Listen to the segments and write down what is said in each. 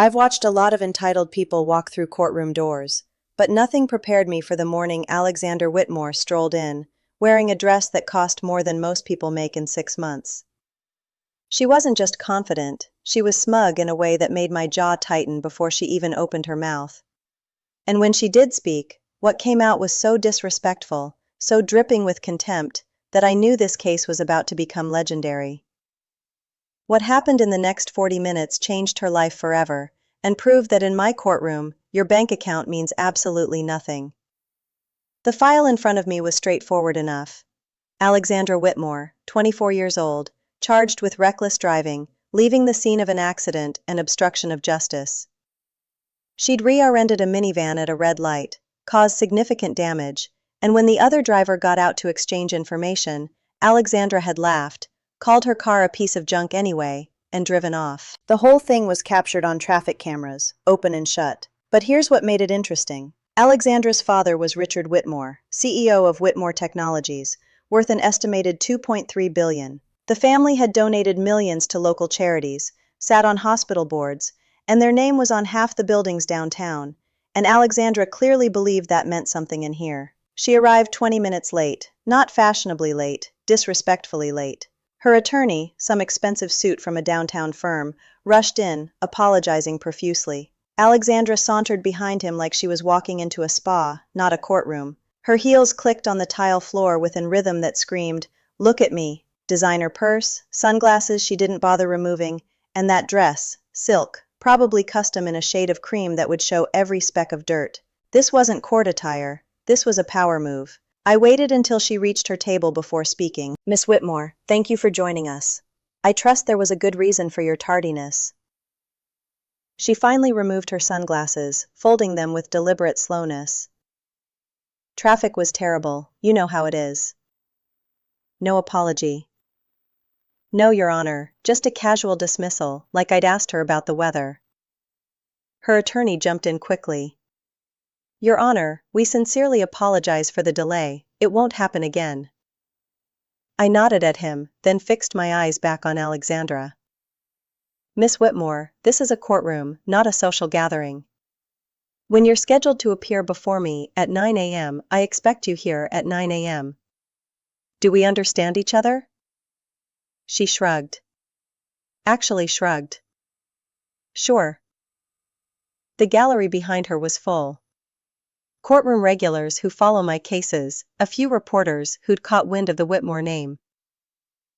I've watched a lot of entitled people walk through courtroom doors, but nothing prepared me for the morning Alexander Whitmore strolled in, wearing a dress that cost more than most people make in 6 months. She wasn't just confident, she was smug in a way that made my jaw tighten before she even opened her mouth. And when she did speak, what came out was so disrespectful, so dripping with contempt, that I knew this case was about to become legendary. What happened in the next 40 minutes changed her life forever, and proved that in my courtroom, your bank account means absolutely nothing. The file in front of me was straightforward enough. Alexandra Whitmore, 24 years old, charged with reckless driving, leaving the scene of an accident and obstruction of justice. She'd rear-ended a minivan at a red light, caused significant damage, and when the other driver got out to exchange information, Alexandra had laughed, called her car a piece of junk anyway, and driven off. The whole thing was captured on traffic cameras, open and shut. But here's what made it interesting. Alexandra's father was Richard Whitmore, CEO of Whitmore Technologies, worth an estimated $2.3 billion. The family had donated millions to local charities, sat on hospital boards, and their name was on half the buildings downtown, and Alexandra clearly believed that meant something in here. She arrived 20 minutes late, not fashionably late, disrespectfully late. Her attorney, some expensive suit from a downtown firm, rushed in, apologizing profusely. Alexandra sauntered behind him like she was walking into a spa, not a courtroom. Her heels clicked on the tile floor with a rhythm that screamed, "Look at me." Designer purse, sunglasses she didn't bother removing, and that dress, silk, probably custom in a shade of cream that would show every speck of dirt. This wasn't court attire, this was a power move. I waited until she reached her table before speaking. "Miss Whitmore, thank you for joining us. I trust there was a good reason for your tardiness." She finally removed her sunglasses, folding them with deliberate slowness. "Traffic was terrible, you know how it is." No apology. "No, Your Honor, just a casual dismissal, like I'd asked her about the weather." Her attorney jumped in quickly. "Your Honor, we sincerely apologize for the delay, it won't happen again." I nodded at him, then fixed my eyes back on Alexandra. "Miss Whitmore, this is a courtroom, not a social gathering. When you're scheduled to appear before me at 9 a.m., I expect you here at 9 a.m. Do we understand each other?" She shrugged. Actually shrugged. "Sure." The gallery behind her was full. Courtroom regulars who follow my cases, a few reporters who'd caught wind of the Whitmore name.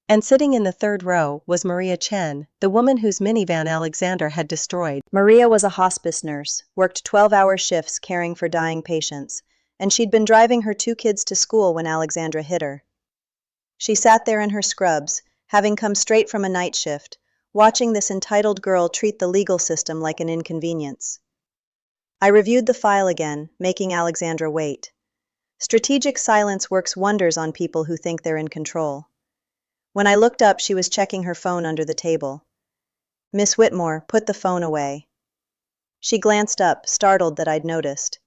And sitting in the third row was Maria Chen, the woman whose minivan Alexander had destroyed. Maria was a hospice nurse, worked 12-hour shifts caring for dying patients, and she'd been driving her 2 kids to school when Alexandra hit her. She sat there in her scrubs, having come straight from a night shift, watching this entitled girl treat the legal system like an inconvenience. I reviewed the file again, making Alexandra wait. Strategic silence works wonders on people who think they're in control. When I looked up, she was checking her phone under the table. "Miss Whitmore, put the phone away." She glanced up, startled that I'd noticed.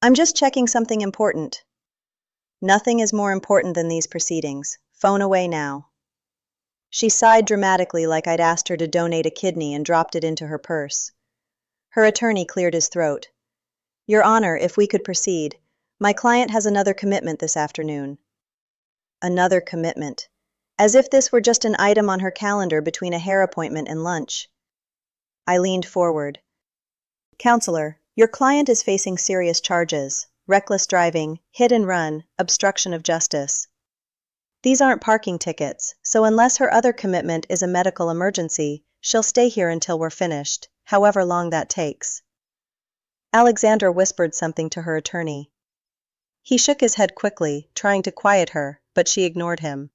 "I'm just checking something important." "Nothing is more important than these proceedings. Phone away now." She sighed dramatically like I'd asked her to donate a kidney and dropped it into her purse. Her attorney cleared his throat. "Your Honor, if we could proceed. My client has another commitment this afternoon." Another commitment. As if this were just an item on her calendar between a hair appointment and lunch. I leaned forward. "Counselor, your client is facing serious charges: reckless driving, hit and run, obstruction of justice. These aren't parking tickets, so unless her other commitment is a medical emergency, she'll stay here until we're finished, however long that takes." Alexandra whispered something to her attorney. He shook his head quickly, trying to quiet her, but she ignored him.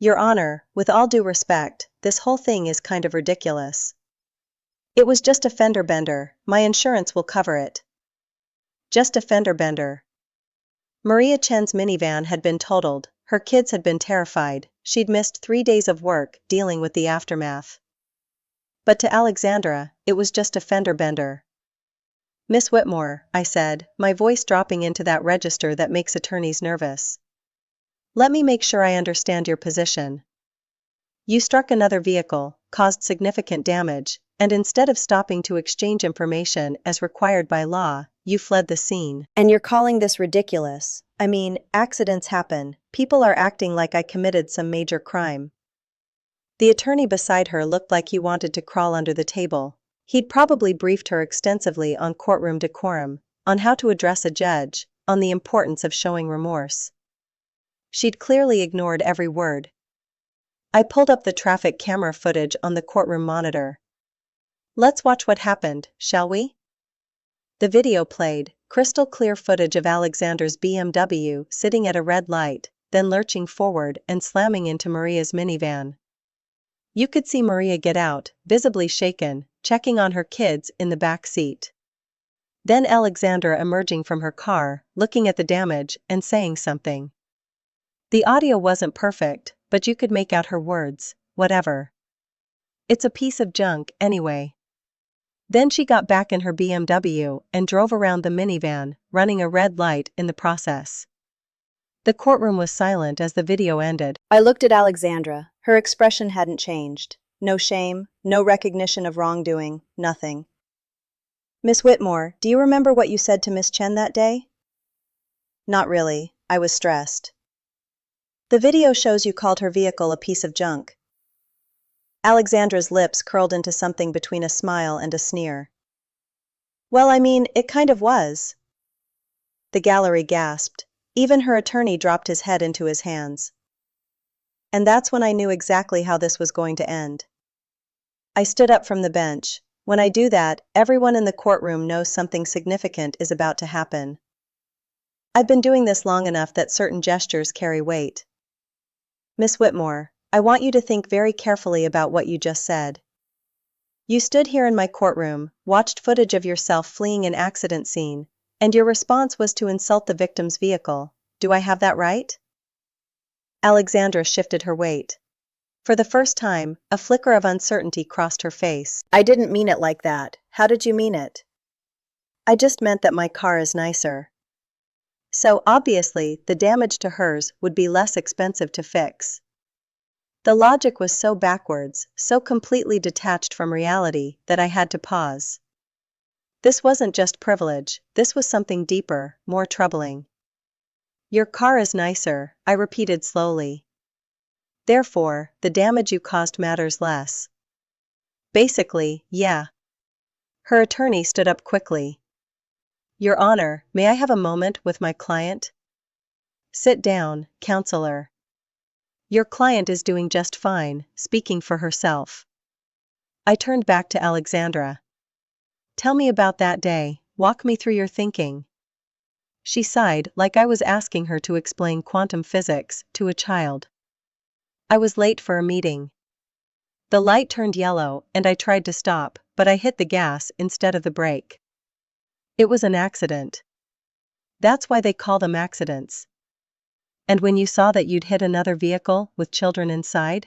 "Your Honor, with all due respect, this whole thing is kind of ridiculous." "It was just a fender bender, my insurance will cover it." Just a fender bender. Maria Chen's minivan had been totaled, her kids had been terrified, she'd missed 3 days of work dealing with the aftermath. But to Alexandra, it was just a fender bender. "Miss Whitmore," I said, my voice dropping into that register that makes attorneys nervous. "Let me make sure I understand your position. You struck another vehicle, caused significant damage, and instead of stopping to exchange information as required by law, you fled the scene. And you're calling this ridiculous? I mean, accidents happen. People are acting like I committed some major crime. The attorney beside her looked like he wanted to crawl under the table. He'd probably briefed her extensively on courtroom decorum, on how to address a judge, on the importance of showing remorse. She'd clearly ignored every word. I pulled up the traffic camera footage on the courtroom monitor. Let's watch what happened, shall we? The video played, crystal clear footage of Alexander's BMW sitting at a red light, then lurching forward and slamming into Maria's minivan. You could see Maria get out, visibly shaken, checking on her kids in the back seat. Then Alexandra emerging from her car, looking at the damage and saying something. The audio wasn't perfect, but you could make out her words, whatever. It's a piece of junk, anyway. Then she got back in her BMW and drove around the minivan, running a red light in the process. The courtroom was silent as the video ended. I looked at Alexandra. Her expression hadn't changed. No shame, no recognition of wrongdoing, nothing. Miss Whitmore, do you remember what you said to Miss Chen that day? Not really, I was stressed. The video shows you called her vehicle a piece of junk. Alexandra's lips curled into something between a smile and a sneer. Well, I mean, it kind of was. The gallery gasped. Even her attorney dropped his head into his hands. And that's when I knew exactly how this was going to end. I stood up from the bench. When I do that, everyone in the courtroom knows something significant is about to happen. I've been doing this long enough that certain gestures carry weight. Miss Whitmore, I want you to think very carefully about what you just said. You stood here in my courtroom, watched footage of yourself fleeing an accident scene, and your response was to insult the victim's vehicle. Do I have that right? Alexandra shifted her weight. For the first time, a flicker of uncertainty crossed her face. I didn't mean it like that. How did you mean it? I just meant that my car is nicer. So obviously, the damage to hers would be less expensive to fix. The logic was so backwards, so completely detached from reality, that I had to pause. This wasn't just privilege, this was something deeper, more troubling. Your car is nicer, I repeated slowly. Therefore, the damage you caused matters less. Basically, yeah. Her attorney stood up quickly. Your Honor, may I have a moment with my client? Sit down, counselor. Your client is doing just fine, speaking for herself. I turned back to Alexandra. Tell me about that day, walk me through your thinking. She sighed like I was asking her to explain quantum physics to a child. I was late for a meeting. The light turned yellow and I tried to stop, but I hit the gas instead of the brake. It was an accident. That's why they call them accidents. And when you saw that you'd hit another vehicle with children inside?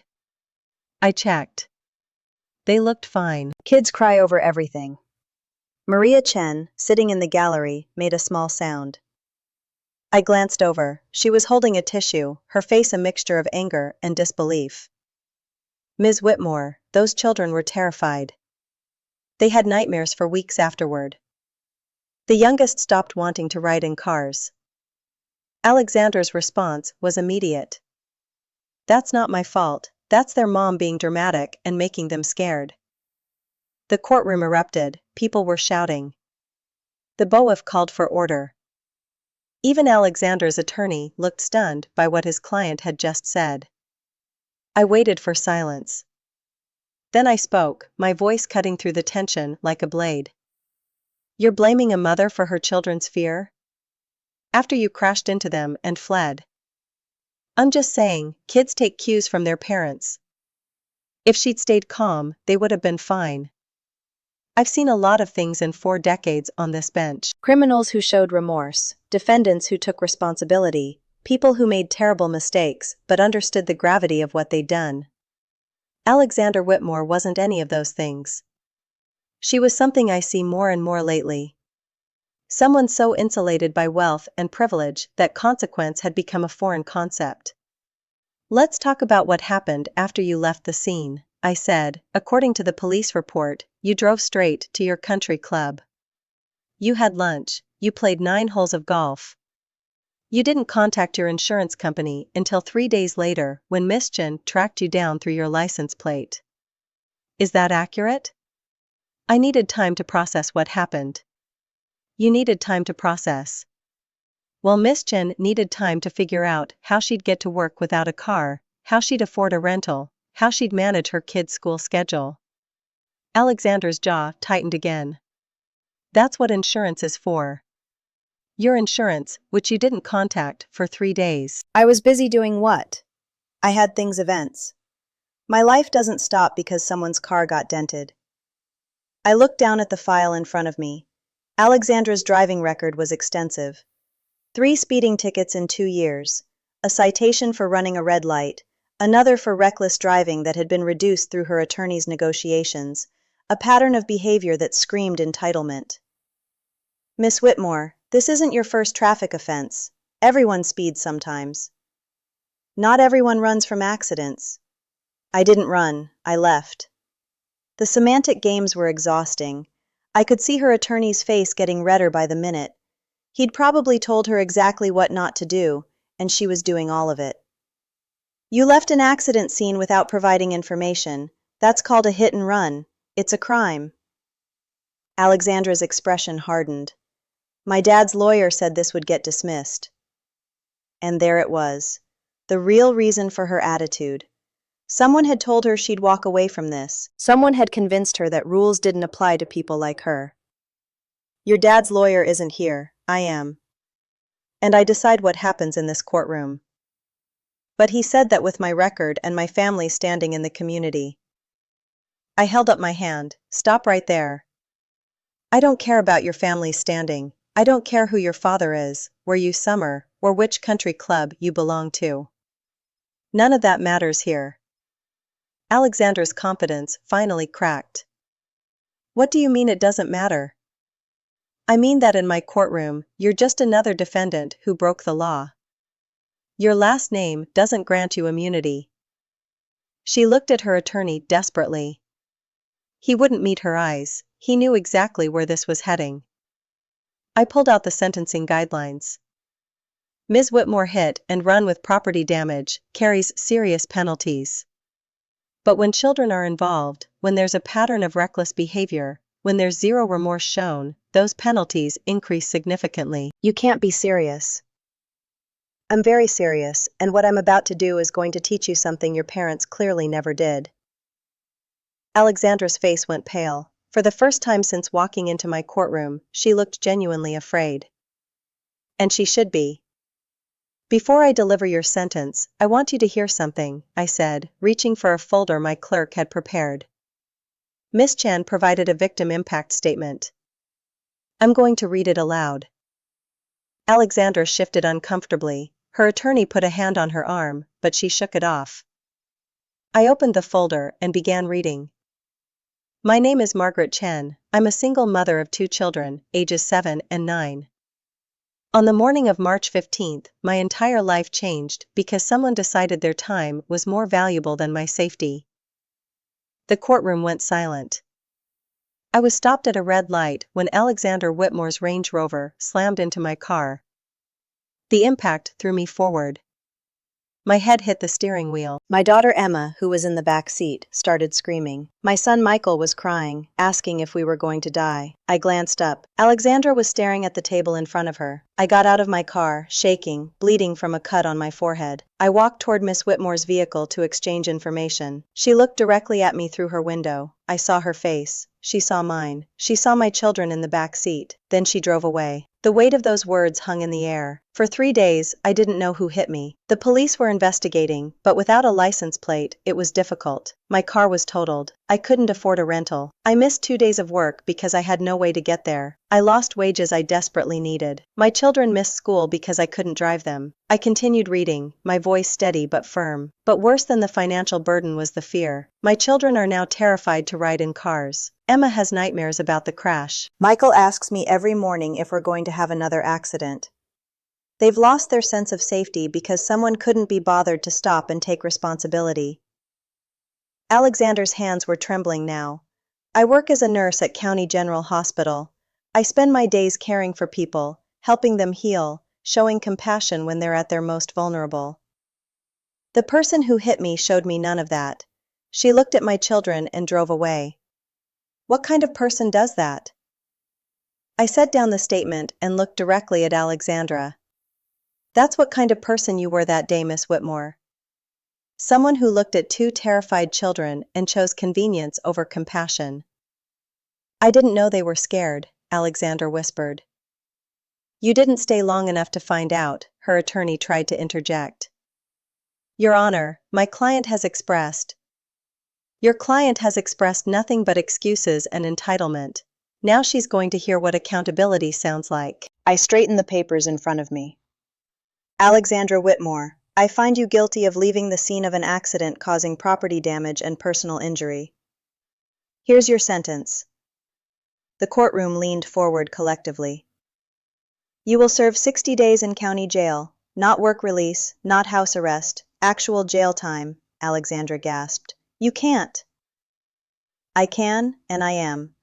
I checked. They looked fine. Kids cry over everything. Maria Chen, sitting in the gallery, made a small sound. I glanced over. She was holding a tissue, her face a mixture of anger and disbelief. Ms. Whitmore, those children were terrified. They had nightmares for weeks afterward. The youngest stopped wanting to ride in cars. Alexander's response was immediate. That's not my fault, that's their mom being dramatic and making them scared. The courtroom erupted, people were shouting. The BOIF called for order. Even Alexander's attorney looked stunned by what his client had just said. I waited for silence. Then I spoke, my voice cutting through the tension like a blade. You're blaming a mother for her children's fear? After you crashed into them and fled. I'm just saying, kids take cues from their parents. If she'd stayed calm, they would have been fine. I've seen a lot of things in 4 decades on this bench. Criminals who showed remorse, defendants who took responsibility, people who made terrible mistakes but understood the gravity of what they'd done. Alexander Whitmore wasn't any of those things. She was something I see more and more lately. Someone so insulated by wealth and privilege that consequence had become a foreign concept. Let's talk about what happened after you left the scene. I said. According to the police report, you drove straight to your country club. You had lunch, you played 9 holes of golf. You didn't contact your insurance company until 3 days later when Miss Chen tracked you down through your license plate. Is that accurate? I needed time to process what happened. You needed time to process. Well, Miss Chen needed time to figure out how she'd get to work without a car, how she'd afford a rental, how she'd manage her kids' school schedule. Alexander's jaw tightened again. That's what insurance is for. Your insurance, which you didn't contact for 3 days. I was busy doing what? I had events. My life doesn't stop because someone's car got dented. I looked down at the file in front of me. Alexandra's driving record was extensive. 3 speeding tickets in 2 years, a citation for running a red light, another for reckless driving that had been reduced through her attorney's negotiations, a pattern of behavior that screamed entitlement. Miss Whitmore, this isn't your first traffic offense. Everyone speeds sometimes. Not everyone runs from accidents. I didn't run, I left. The semantic games were exhausting. I could see her attorney's face getting redder by the minute. He'd probably told her exactly what not to do, and she was doing all of it. You left an accident scene without providing information. That's called a hit and run. It's a crime. Alexandra's expression hardened. My dad's lawyer said this would get dismissed. And there it was. The real reason for her attitude. Someone had told her she'd walk away from this. Someone had convinced her that rules didn't apply to people like her. Your dad's lawyer isn't here. I am. And I decide what happens in this courtroom. But he said that with my record and my family standing in the community. I held up my hand. Stop right there. I don't care about your family's standing. I don't care who your father is, where you summer, or which country club you belong to. None of that matters here. Alexandra's confidence finally cracked. What do you mean it doesn't matter? I mean that in my courtroom, you're just another defendant who broke the law. Your last name doesn't grant you immunity. She looked at her attorney desperately. He wouldn't meet her eyes. He knew exactly where this was heading. I pulled out the sentencing guidelines. Ms. Whitmore hit and run with property damage carries serious penalties. But when children are involved, when there's a pattern of reckless behavior, when there's zero remorse shown, those penalties increase significantly. You can't be serious. I'm very serious, and what I'm about to do is going to teach you something your parents clearly never did. Alexandra's face went pale. For the first time since walking into my courtroom, she looked genuinely afraid. And she should be. Before I deliver your sentence, I want you to hear something, I said, reaching for a folder my clerk had prepared. Miss Chan provided a victim impact statement. I'm going to read it aloud. Alexandra shifted uncomfortably. Her attorney put a hand on her arm, but she shook it off. I opened the folder and began reading. My name is Margaret Chen. I'm a single mother of 2 children, ages 7 and 9. On the morning of March 15th, my entire life changed because someone decided their time was more valuable than my safety. The courtroom went silent. I was stopped at a red light when Alexander Whitmore's Range Rover slammed into my car. The impact threw me forward. My head hit the steering wheel. My daughter Emma, who was in the back seat, started screaming. My son Michael was crying, asking if we were going to die. I glanced up. Alexandra was staring at the table in front of her. I got out of my car, shaking, bleeding from a cut on my forehead. I walked toward Miss Whitmore's vehicle to exchange information. She looked directly at me through her window. I saw her face. She saw mine. She saw my children in the back seat. Then she drove away. The weight of those words hung in the air. For 3 days, I didn't know who hit me. The police were investigating, but without a license plate, it was difficult. My car was totaled. I couldn't afford a rental. I missed 2 days of work because I had no way to get there. I lost wages I desperately needed. My children missed school because I couldn't drive them. I continued reading, my voice steady but firm. But worse than the financial burden was the fear. My children are now terrified to ride in cars. Emma has nightmares about the crash. Michael asks me every morning if we're going to have another accident. They've lost their sense of safety because someone couldn't be bothered to stop and take responsibility. Alexander's hands were trembling now. I work as a nurse at County General Hospital. I spend my days caring for people, helping them heal, showing compassion when they're at their most vulnerable. The person who hit me showed me none of that. She looked at my children and drove away. What kind of person does that? I set down the statement and looked directly at Alexandra. That's what kind of person you were that day, Miss Whitmore. Someone who looked at two terrified children and chose convenience over compassion. I didn't know they were scared, Alexandra whispered. You didn't stay long enough to find out, her attorney tried to interject. Your Honor, Your client has expressed nothing but excuses and entitlement. Now she's going to hear what accountability sounds like. I straightened the papers in front of me. Alexandra Whitmore, I find you guilty of leaving the scene of an accident causing property damage and personal injury. Here's your sentence. The courtroom leaned forward collectively. You will serve 60 days in county jail, not work release, not house arrest, actual jail time, Alexandra gasped. You can't. I can, and I am.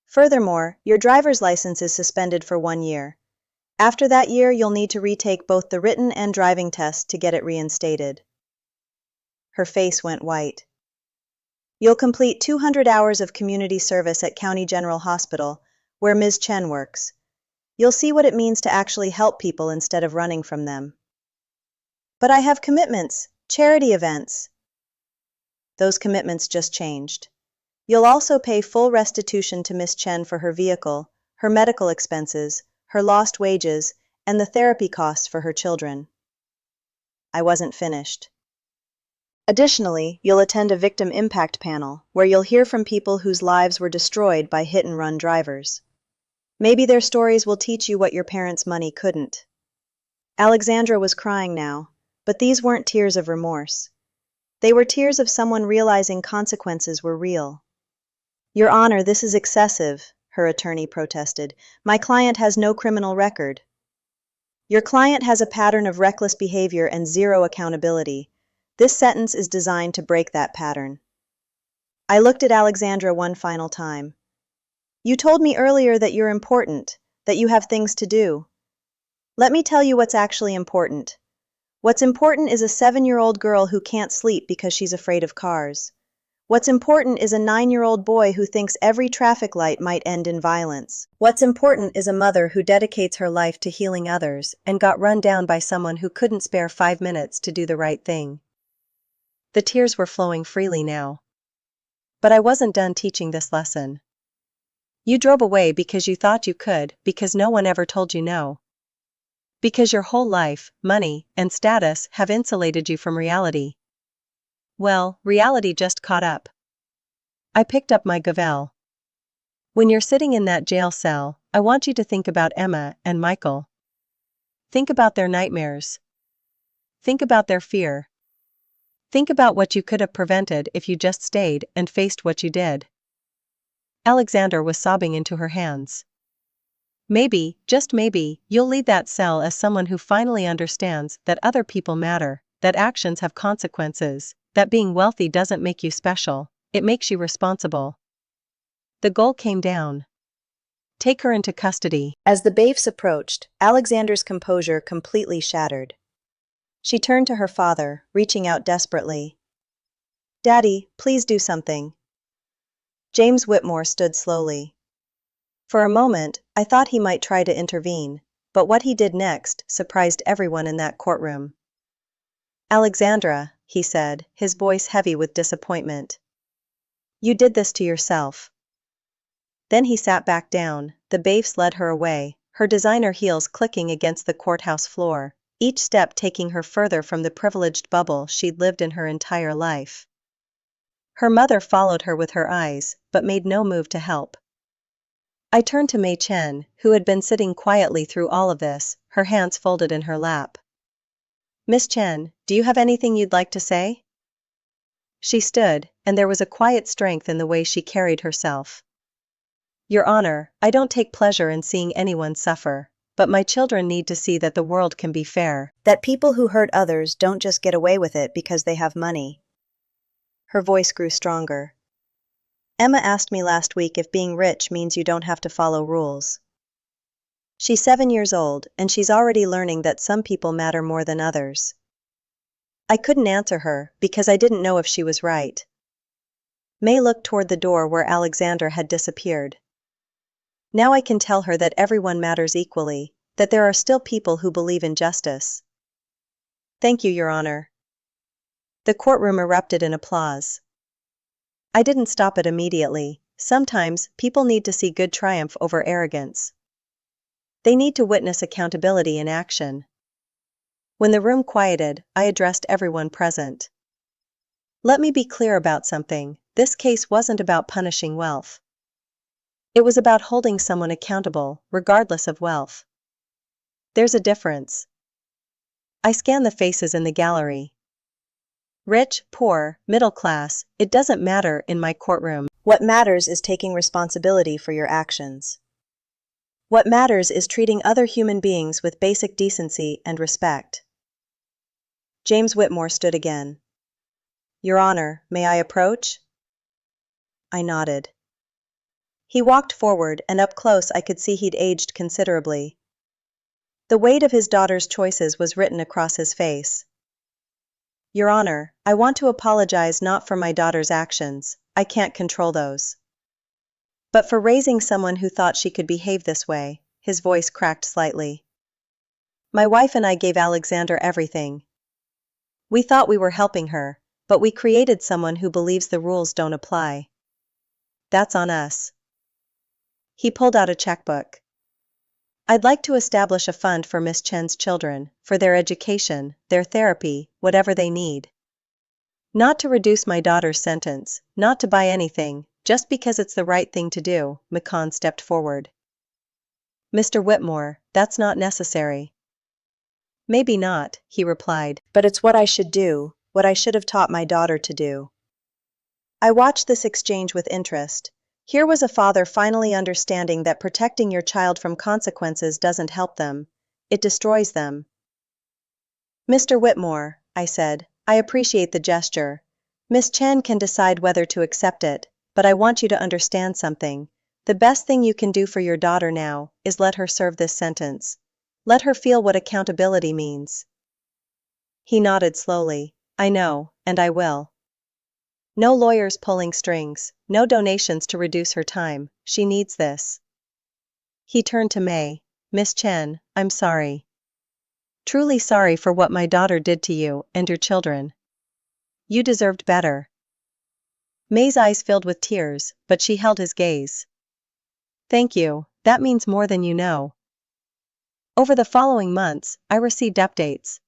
Furthermore, your driver's license is suspended for 1 year. After that year, you'll need to retake both the written and driving tests to get it reinstated. Her face went white. You'll complete 200 hours of community service at County General Hospital, where Ms. Chen works. You'll see what it means to actually help people instead of running from them. But I have commitments, charity events. Those commitments just changed. You'll also pay full restitution to Ms. Chen for her vehicle, her medical expenses, her lost wages, and the therapy costs for her children. I wasn't finished. Additionally, you'll attend a victim impact panel, where you'll hear from people whose lives were destroyed by hit-and-run drivers. Maybe their stories will teach you what your parents' money couldn't. Alexandra was crying now, but these weren't tears of remorse. They were tears of someone realizing consequences were real. Your Honor, this is excessive, her attorney protested. My client has no criminal record. Your client has a pattern of reckless behavior and zero accountability. This sentence is designed to break that pattern. I looked at Alexandra one final time. You told me earlier that you're important, that you have things to do. Let me tell you what's actually important. What's important is a 7-year-old girl who can't sleep because she's afraid of cars. What's important is a 9-year-old boy who thinks every traffic light might end in violence. What's important is a mother who dedicates her life to healing others and got run down by someone who couldn't spare 5 minutes to do the right thing. The tears were flowing freely now. But I wasn't done teaching this lesson. You drove away because you thought you could, because no one ever told you no. Because your whole life, money, and status have insulated you from reality. Well, reality just caught up. I picked up my gavel. When you're sitting in that jail cell, I want you to think about Emma and Michael. Think about their nightmares. Think about their fear. Think about what you could have prevented if you just stayed and faced what you did. Alexandra was sobbing into her hands. Maybe, just maybe, you'll leave that cell as someone who finally understands that other people matter, that actions have consequences, that being wealthy doesn't make you special, it makes you responsible. The goal came down. Take her into custody. As the bailiffs approached, Alexandra's composure completely shattered. She turned to her father, reaching out desperately. Daddy, please do something. James Whitmore stood slowly. For a moment, I thought he might try to intervene, but what he did next surprised everyone in that courtroom. Alexandra, he said, his voice heavy with disappointment. You did this to yourself. Then he sat back down. The bailiffs led her away, her designer heels clicking against the courthouse floor, each step taking her further from the privileged bubble she'd lived in her entire life. Her mother followed her with her eyes, but made no move to help. I turned to Mei Chen, who had been sitting quietly through all of this, her hands folded in her lap. Miss Chen, do you have anything you'd like to say? She stood, and there was a quiet strength in the way she carried herself. Your Honor, I don't take pleasure in seeing anyone suffer, but my children need to see that the world can be fair, that people who hurt others don't just get away with it because they have money. Her voice grew stronger. Emma asked me last week if being rich means you don't have to follow rules. She's 7 years old, and she's already learning that some people matter more than others. I couldn't answer her, because I didn't know if she was right. May looked toward the door where Alexandra had disappeared. Now I can tell her that everyone matters equally, that there are still people who believe in justice. Thank you, Your Honor. The courtroom erupted in applause. I didn't stop it immediately. Sometimes, people need to see good triumph over arrogance. They need to witness accountability in action. When the room quieted, I addressed everyone present. Let me be clear about something. This case wasn't about punishing wealth. It was about holding someone accountable, regardless of wealth. There's a difference. I scanned the faces in the gallery. Rich, poor, middle class, it doesn't matter in my courtroom. What matters is taking responsibility for your actions. What matters is treating other human beings with basic decency and respect. James Whitmore stood again. Your Honor, may I approach? I nodded. He walked forward, and up close I could see he'd aged considerably. The weight of his daughter's choices was written across his face. Your Honor, I want to apologize not for my daughter's actions, I can't control those. But for raising someone who thought she could behave this way. His voice cracked slightly. My wife and I gave Alexandra everything. We thought we were helping her, but we created someone who believes the rules don't apply. That's on us. He pulled out a checkbook. I'd like to establish a fund for Miss Chen's children, for their education, their therapy, whatever they need. Not to reduce my daughter's sentence, not to buy anything, just because it's the right thing to do. McCann stepped forward. Mr. Whitmore, that's not necessary. Maybe not, he replied, but it's what I should do, what I should have taught my daughter to do. I watched this exchange with interest. Here was a father finally understanding that protecting your child from consequences doesn't help them, it destroys them. Mr. Whitmore, I said, I appreciate the gesture. Miss Chen can decide whether to accept it, but I want you to understand something. The best thing you can do for your daughter now is let her serve this sentence. Let her feel what accountability means. He nodded slowly. I know, and I will. No lawyers pulling strings, no donations to reduce her time, she needs this. He turned to May. Miss Chen, I'm sorry. Truly sorry for what my daughter did to you and your children. You deserved better. May's eyes filled with tears, but she held his gaze. Thank you, that means more than you know. Over the following months, I received updates.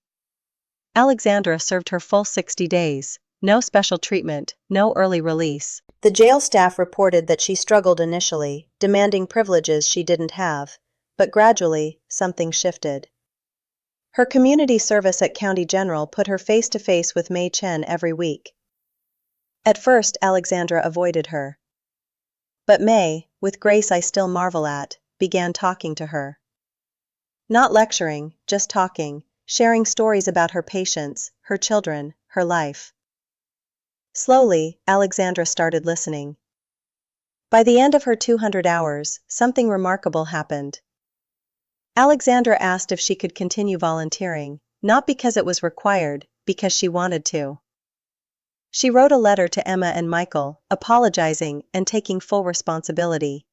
Alexandra served her full 60 days. No special treatment, no early release. The jail staff reported that she struggled initially, demanding privileges she didn't have, but gradually, something shifted. Her community service at County General put her face to face with May Chen every week. At first, Alexandra avoided her. But May, with grace I still marvel at, began talking to her. Not lecturing, just talking, sharing stories about her patients, her children, her life. Slowly, Alexandra started listening. By the end of her 200 hours, something remarkable happened. Alexandra asked if she could continue volunteering, not because it was required, because she wanted to. She wrote a letter to Emma and Michael, apologizing and taking full responsibility.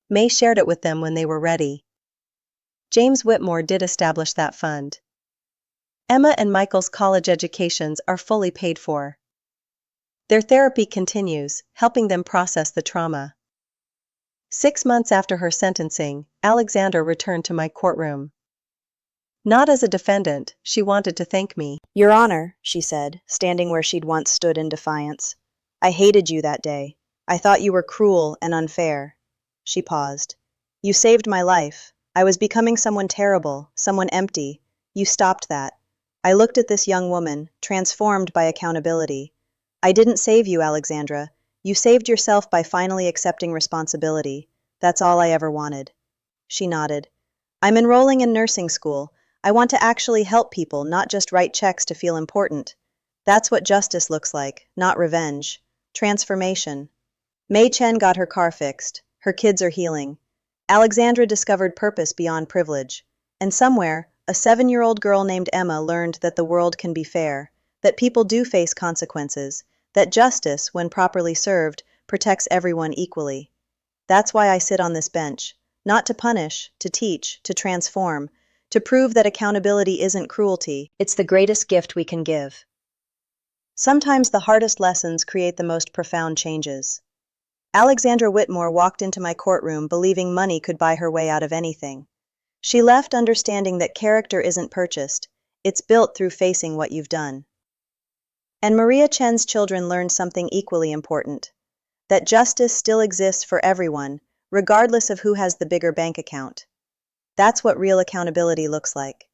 May shared it with them when they were ready. James Whitmore did establish that fund. Emma and Michael's college educations are fully paid for. Their therapy continues, helping them process the trauma. 6 months after her sentencing, Alexandra returned to my courtroom. Not as a defendant, she wanted to thank me. Your Honor, she said, standing where she'd once stood in defiance. I hated you that day. I thought you were cruel and unfair. She paused. You saved my life. I was becoming someone terrible, someone empty. You stopped that. I looked at this young woman, transformed by accountability. I didn't save you, Alexandra. You saved yourself by finally accepting responsibility. That's all I ever wanted. She nodded. I'm enrolling in nursing school. I want to actually help people, not just write checks to feel important. That's what justice looks like, not revenge. Transformation. Mei Chen got her car fixed. Her kids are healing. Alexandra discovered purpose beyond privilege. And somewhere, a 7-year-old girl named Emma learned that the world can be fair, that people do face consequences, that justice, when properly served, protects everyone equally. That's why I sit on this bench. Not to punish, to teach, to transform, to prove that accountability isn't cruelty, it's the greatest gift we can give. Sometimes the hardest lessons create the most profound changes. Alexandra Whitmore walked into my courtroom believing money could buy her way out of anything. She left understanding that character isn't purchased, it's built through facing what you've done. And Maria Chen's children learned something equally important, that justice still exists for everyone, regardless of who has the bigger bank account. That's what real accountability looks like.